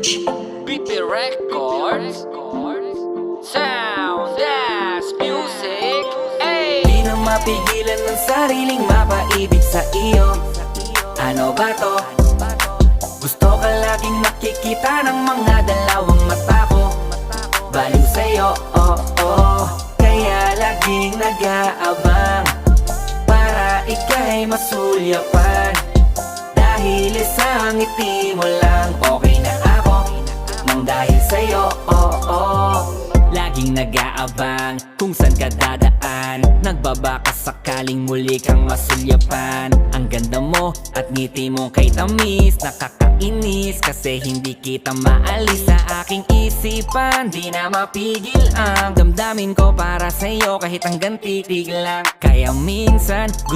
BP Records, Sound Dance Music. Ay! Di na mapigilan ng sariling mapaibig sa iyo. Ano ba to? Gusto ka laging nakikita ng mga dalawang mata ko. Baliw sa'yo, oh, oh. Kaya laging nag-aabang para ika'y masulyapan. Dahil isang ngiti mo lang, okay na ako nang dahil sa'yo, oh, oh. Laging nag-aabang kung saan ka dadaan. Nagbabaka sakaling muli kang masulyapan. Ang ganda mo at ngiti mo kay tamis, nakakainis kasi hindi kita maalis sa aking isipan. Di na mapigil ang damdamin ko para sa'yo kahit hanggang titig lang. Kaya minsan gusto